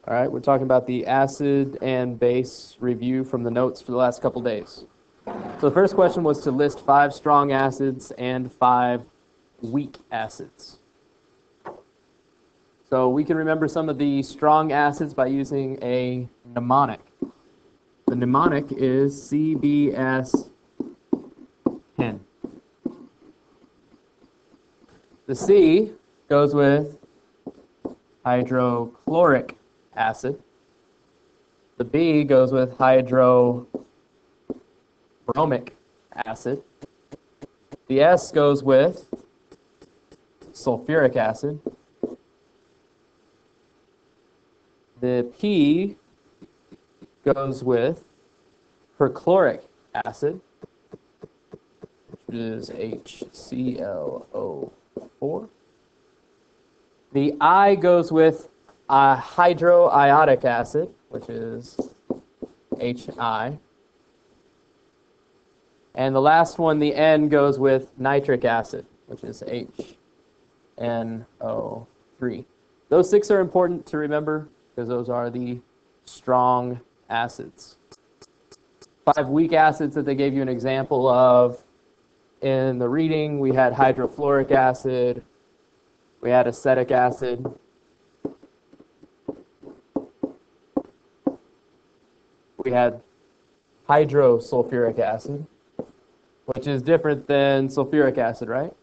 All right, we're talking about the acid and base review from the notes for the last couple days. So the first question was to list 5 strong acids and 5 weak acids. So we can remember some of the strong acids by using a mnemonic. The mnemonic is CBS10. The C goes with hydrochloric acid. The B goes with hydrobromic acid. The S goes with sulfuric acid. The P goes with perchloric acid, which is HClO4. The I goes with hydroiodic acid, which is HI. And the last one, the N, goes with nitric acid, which is HNO3. Those 6 are important to remember because those are the strong acids. 5 weak acids that they gave you an example of in the reading, we had hydrofluoric acid, we had acetic acid, we had hydrosulfuric acid, which is different than sulfuric acid, right?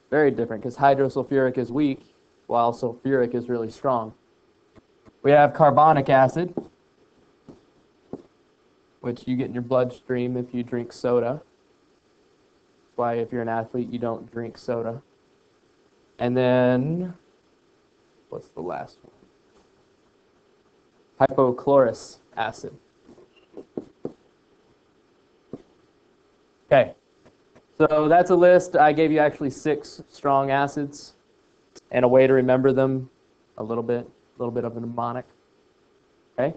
Very different, because hydrosulfuric is weak, while sulfuric is really strong. We have carbonic acid, which you get in your bloodstream if you drink soda. That's why if you're an athlete, you don't drink soda. And then, what's the last one? Hypochlorous acid. Okay, so that's a list. I gave you actually 6 strong acids and a way to remember them a little bit of a mnemonic. Okay.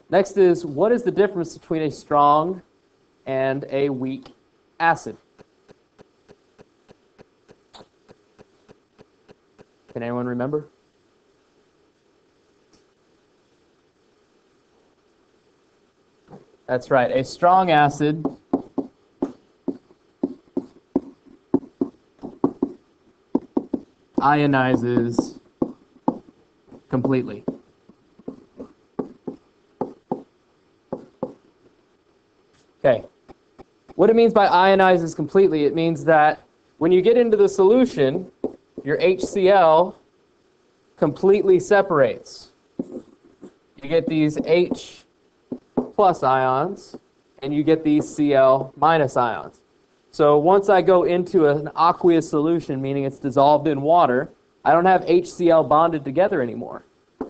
Next is, what is the difference between a strong and a weak acid? Can anyone remember? That's right. A strong acid ionizes completely. Okay. What it means by ionizes completely, it means that when you get into the solution, your HCl completely separates. You get these H plus ions, and you get these Cl minus ions. So once I go into an aqueous solution, meaning it's dissolved in water, I don't have HCl bonded together anymore.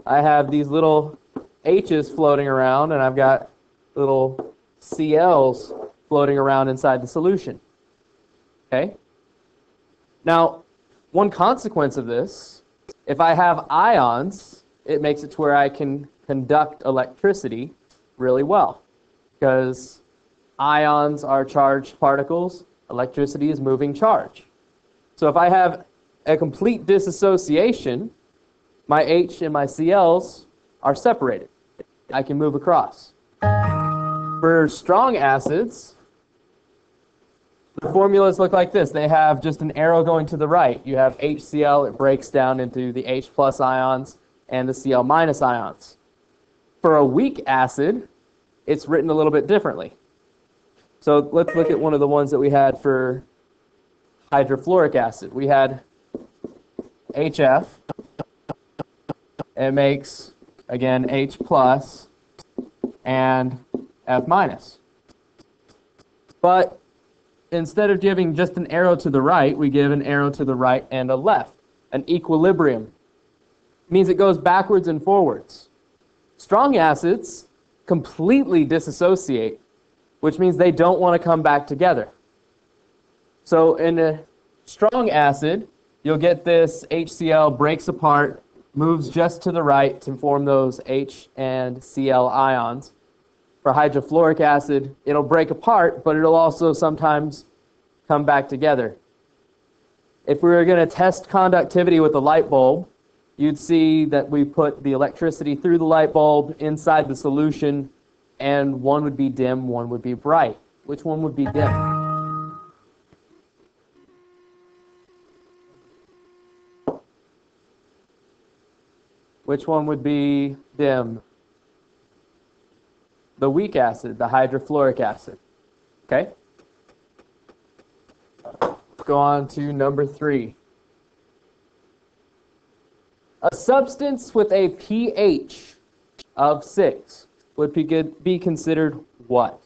I have these little H's floating around, and I've got little Cl's floating around inside the solution. Okay? Now, one consequence of this, if I have ions, it makes it to where I can conduct electricity really well, because ions are charged particles, electricity is moving charge. So if I have a complete disassociation, my H and my Cl's are separated. I can move across. For strong acids, the formulas look like this. They have just an arrow going to the right. You have HCl, it breaks down into the H plus ions and the Cl minus ions. For a weak acid, it's written a little bit differently. So let's look at one of the ones that we had for hydrofluoric acid. We had HF. It makes, again, H plus and F minus. But instead of giving just an arrow to the right, we give an arrow to the right and a left. An equilibrium. It means it goes backwards and forwards. Strong acids completely disassociate, which means they don't want to come back together. So in a strong acid, you'll get this HCl breaks apart, moves just to the right to form those H and Cl ions. For hydrofluoric acid, it'll break apart, but it'll also sometimes come back together. If we were going to test conductivity with a light bulb, you'd see that we put the electricity through the light bulb inside the solution, and one would be dim, one would be bright. Which one would be dim? Which one would be dim? The weak acid, the hydrofluoric acid. Okay? Go on to number 3. A substance with a pH of 6 would be considered what?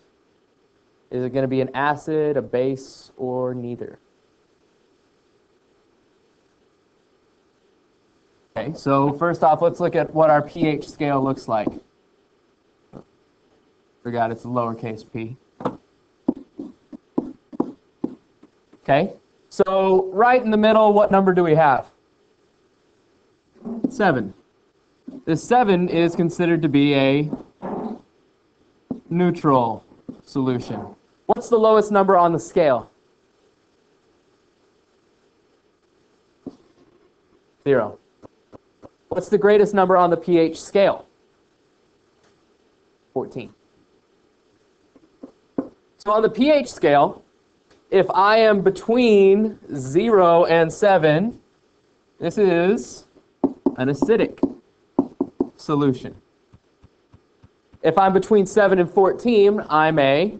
Is it going to be an acid, a base, or neither? Okay, so first off, let's look at what our pH scale looks like. Forgot it's a lowercase p. Okay, so right in the middle, what number do we have? 7. This 7 is considered to be a neutral solution. What's the lowest number on the scale? 0. What's the greatest number on the pH scale? 14. So on the pH scale, if I am between 0 and 7, this is an acidic solution. If I'm between 7 and 14, I'm a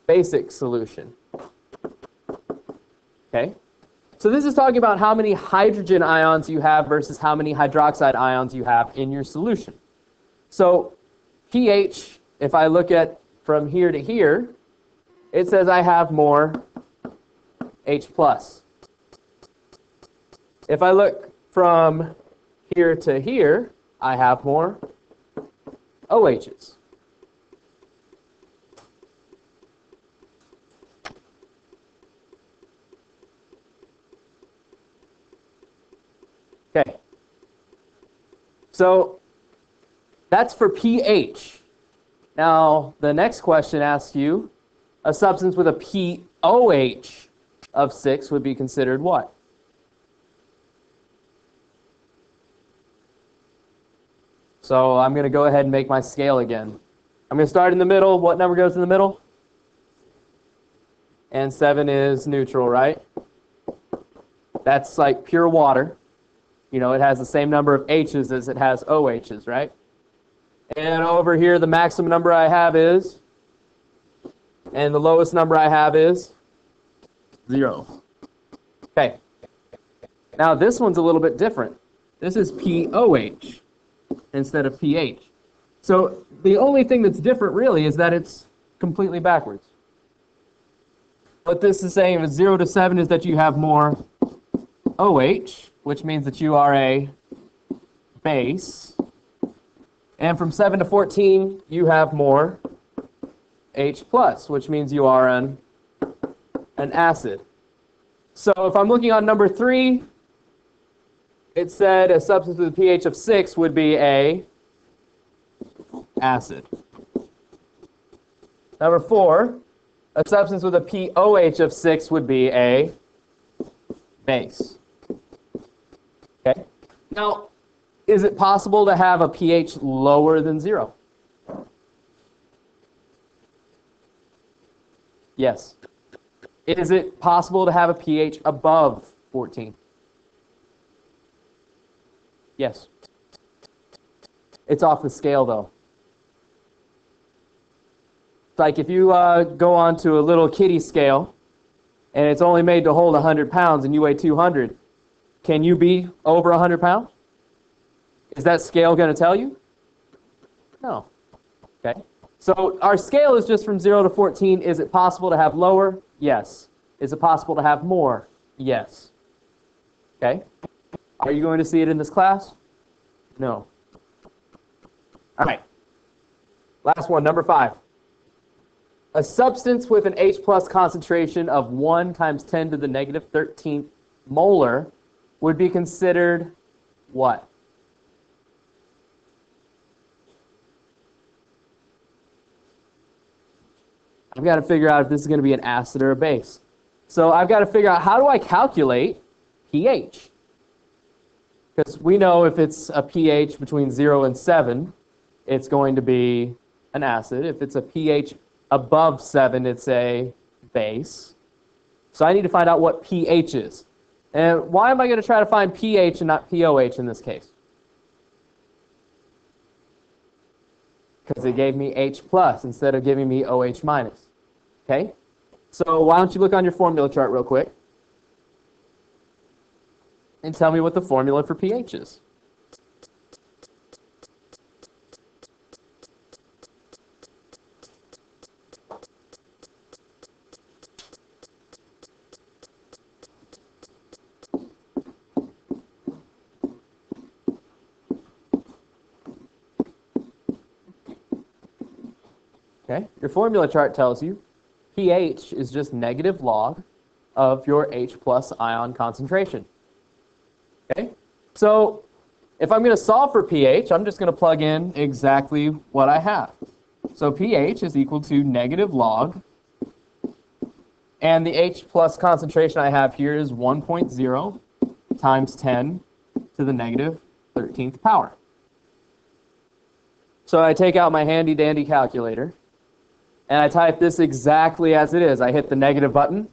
basic solution. Okay? So this is talking about how many hydrogen ions you have versus how many hydroxide ions you have in your solution. So pH, if I look at from here to here, it says I have more H+. If I look from here to here, I have more OHs. Okay. So that's for pH. Now, the next question asks you, a substance with a pOH of 6 would be considered what? So I'm going to go ahead and make my scale again. I'm going to start in the middle. What number goes in the middle? And 7 is neutral, right? That's like pure water. You know, it has the same number of H's as it has OH's, right? And over here, the maximum number I have is, and the lowest number I have is 0. Okay. Now this one's a little bit different. This is pOH instead of pH. So the only thing that's different really is that it's completely backwards. What this is saying with 0 to 7 is that you have more OH, which means that you are a base. And from 7 to 14, you have more H+, which means you are an acid. So if I'm looking on number 3, it said a substance with a pH of 6 would be a acid. Number 4, a substance with a pOH of 6 would be a base. Okay? Now, is it possible to have a pH lower than 0? Yes. Is it possible to have a pH above 14? Yes. It's off the scale, though. It's like if you go onto a little kiddie scale, and it's only made to hold 100 pounds, and you weigh 200, can you be over 100 pounds? Is that scale going to tell you? No. Okay. So our scale is just from 0 to 14. Is it possible to have lower? Yes. Is it possible to have more? Yes. Okay. Are you going to see it in this class? No. All right. Last one, number 5. A substance with an H+ concentration of 1 times 10 to the negative 13th molar would be considered what? I've got to figure out if this is going to be an acid or a base. So I've got to figure out, how do I calculate pH? Because we know if it's a pH between 0 and 7, it's going to be an acid. If it's a pH above 7, it's a base. So I need to find out what pH is. And why am I going to try to find pH and not pOH in this case? Because it gave me H plus instead of giving me OH minus. Okay? So why don't you look on your formula chart real quick and tell me what the formula for pH is. Okay? Your formula chart tells you pH is just negative log of your H plus ion concentration. Okay? So if I'm going to solve for pH, I'm just going to plug in exactly what I have. So pH is equal to negative log, and the H plus concentration I have here is 1.0 times 10 to the negative 13th power. So I take out my handy dandy calculator, and I type this exactly as it is. I hit the negative button,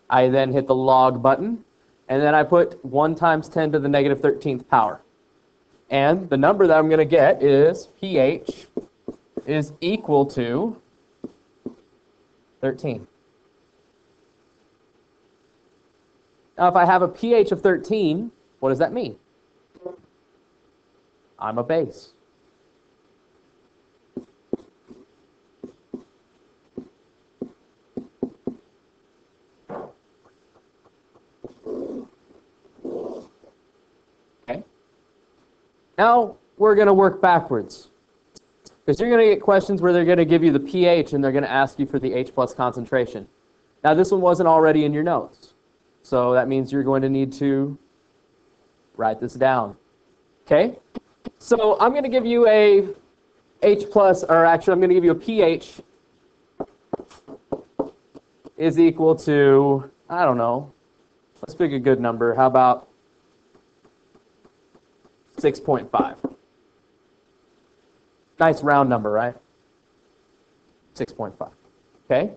I then hit the log button, and then I put 1 times 10 to the negative 13th power. And the number that I'm going to get is pH is equal to 13. Now, if I have a pH of 13, what does that mean? I'm a base. Okay. Now, we're going to work backwards. Because you're going to get questions where they're going to give you the pH and they're going to ask you for the H plus concentration. Now, this one wasn't already in your notes. So that means you're going to need to write this down. Okay? So I'm going to give you a H plus, or actually I'm going to give you a pH is equal to, I don't know, let's pick a good number. How about 6.5? Nice round number, right? 6.5. Okay?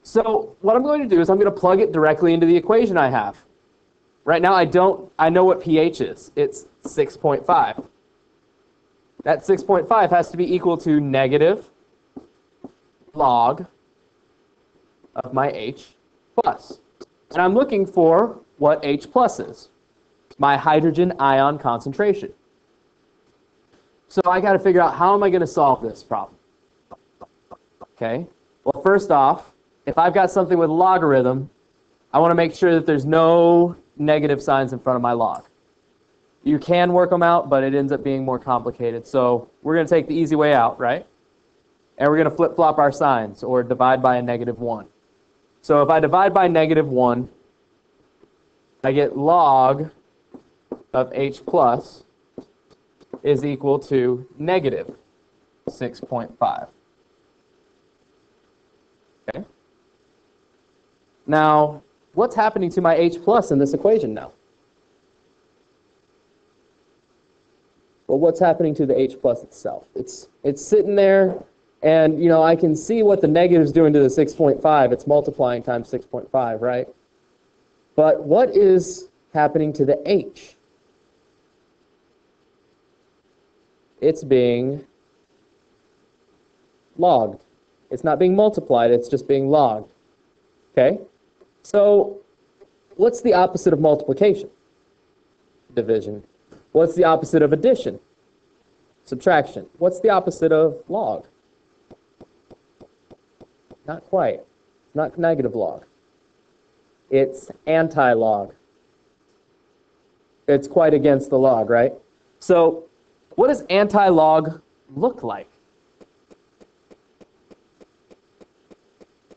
So what I'm going to do is I'm going to plug it directly into the equation I have. Right now I know what pH is. It's 6.5. That 6.5 has to be equal to negative log of my H plus. And I'm looking for what H plus is. My hydrogen ion concentration. So I got to figure out how am I going to solve this problem. Okay? Well, first off, if I've got something with logarithm, I want to make sure that there's no negative signs in front of my log. You can work them out, but it ends up being more complicated. So we're going to take the easy way out, right? And we're going to flip-flop our signs, or divide by a -1. So if I divide by -1, I get log of H plus is equal to negative 6.5. Okay? Now, what's happening to my H plus in this equation now? Well, what's happening to the H plus itself? It's sitting there, and you know I can see what the negative's doing to the 6.5. It's multiplying times 6.5, right? But what is happening to the H? It's being logged. It's not being multiplied, it's just being logged. Okay? So, what's the opposite of multiplication? Division. What's the opposite of addition? Subtraction. What's the opposite of log? Not quite. It's not negative log. It's anti-log. It's quite against the log, right? So, what does anti-log look like?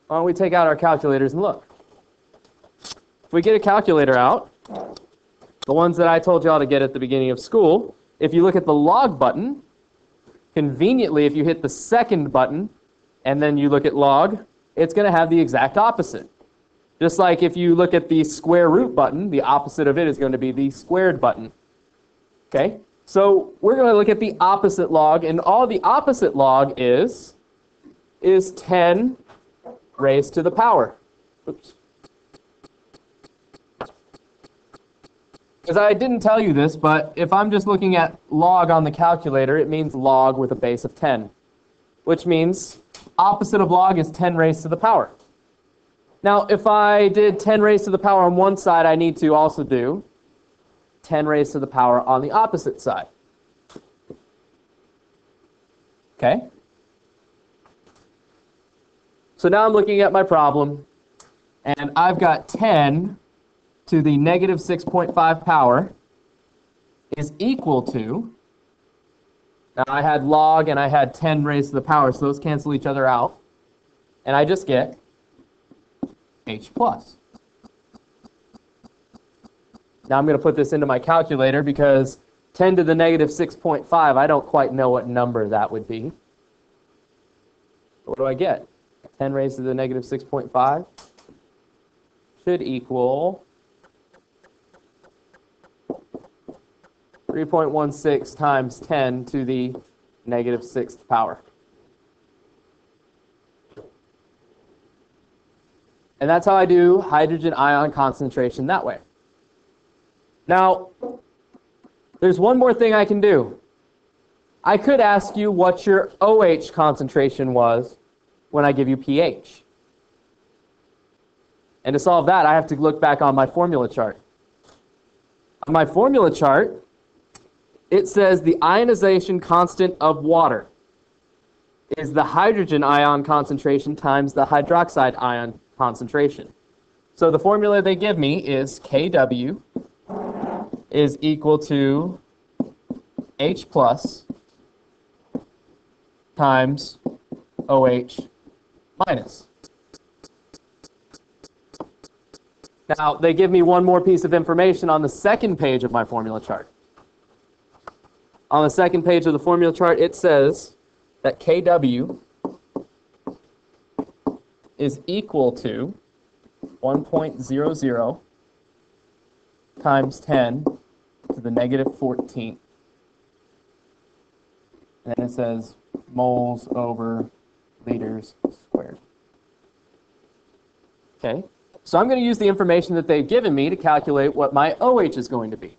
Why don't we take out our calculators and look? If we get a calculator out, the ones that I told you all to get at the beginning of school, if you look at the log button, conveniently, if you hit the second button and then you look at log, it's going to have the exact opposite. Just like if you look at the square root button, the opposite of it is going to be the squared button. Okay, so we're going to look at the opposite log, and all the opposite log is 10 raised to the power. Oops. Because I didn't tell you this, but if I'm just looking at log on the calculator, it means log with a base of 10, which means opposite of log is 10 raised to the power. Now, if I did 10 raised to the power on one side, I need to also do 10 raised to the power on the opposite side. Okay? So now I'm looking at my problem, and I've got 10 to the negative 6.5 power is equal to, now I had log and I had 10 raised to the power, so those cancel each other out, and I just get H plus. Now I'm going to put this into my calculator because 10 to the negative 6.5, I don't quite know what number that would be. What do I get? 10 raised to the negative 6.5 should equal 3.16 times 10 to the negative 6th power. And that's how I do hydrogen ion concentration that way. Now, there's one more thing I can do. I could ask you what your OH concentration was when I give you pH. And to solve that, I have to look back on my formula chart. On my formula chart, it says the ionization constant of water is the hydrogen ion concentration times the hydroxide ion concentration. So the formula they give me is Kw is equal to H plus times OH minus. Now, they give me one more piece of information on the second page of my formula chart. On the second page of the formula chart, it says that Kw is equal to 1.00 times 10 to the negative 14th. And then it says moles over liters squared. Okay, so I'm going to use the information that they've given me to calculate what my OH is going to be.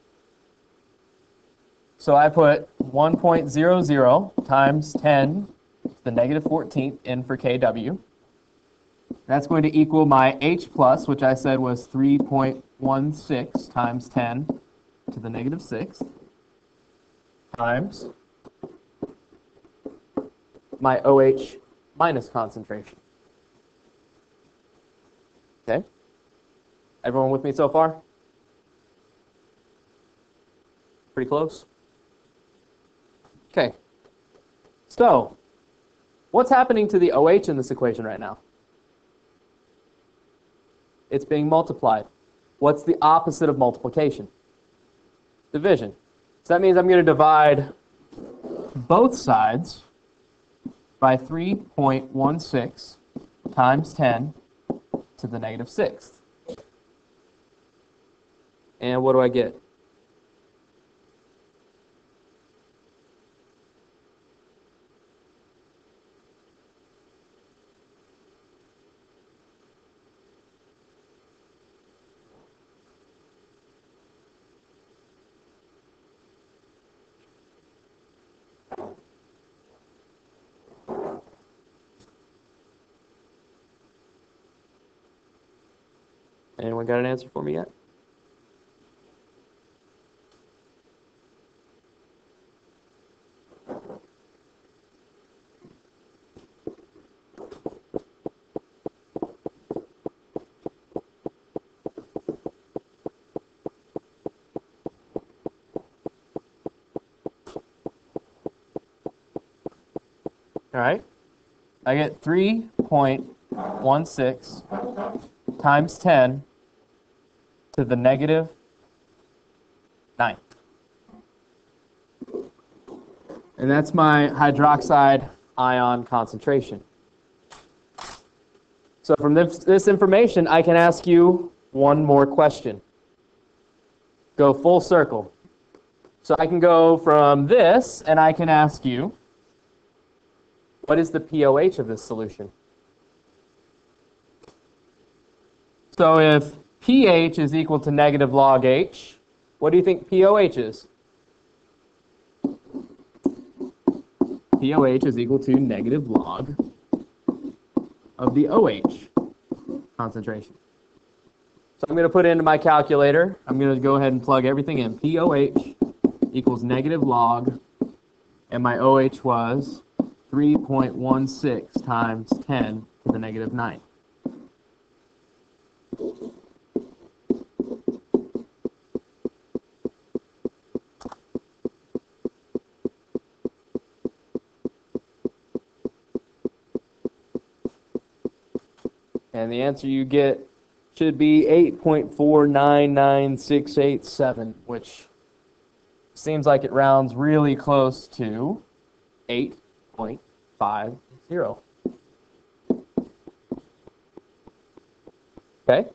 So I put 1.00 times 10 to the negative 14th in for Kw. That's going to equal my H plus, which I said was 3.16 times 10 to the negative 6th, times my OH minus concentration. Okay? Everyone with me so far? Pretty close? Okay. So, what's happening to the OH in this equation right now? It's being multiplied. What's the opposite of multiplication? Division. So that means I'm going to divide both sides by 3.16 times 10 to the negative 6th. And what do I get? Anyone got an answer for me yet? All right. I get 3.16 times 10 to the negative 9. And that's my hydroxide ion concentration. So from this information, I can ask you one more question. Go full circle. So I can go from this, and I can ask you, what is the pOH of this solution? So if pH is equal to negative log H, what do you think pOH is? pOH is equal to negative log of the OH concentration. So I'm going to put it into my calculator. I'm going to go ahead and plug everything in. pOH equals negative log, and my OH was 3.16 times 10 to the negative 9. And the answer you get should be 8.499687, which seems like it rounds really close to 8.50. Okay?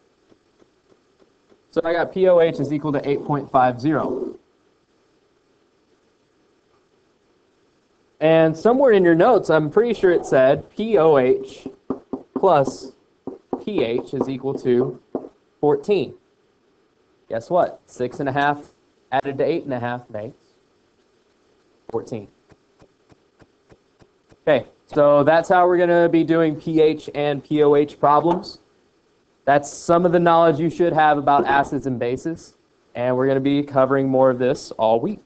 So I got pOH is equal to 8.50. And somewhere in your notes, I'm pretty sure it said pOH plus pH is equal to 14. Guess what? 6.5 added to 8.5 makes 14. Okay, so that's how we're going to be doing pH and pOH problems. That's some of the knowledge you should have about acids and bases, and we're going to be covering more of this all week.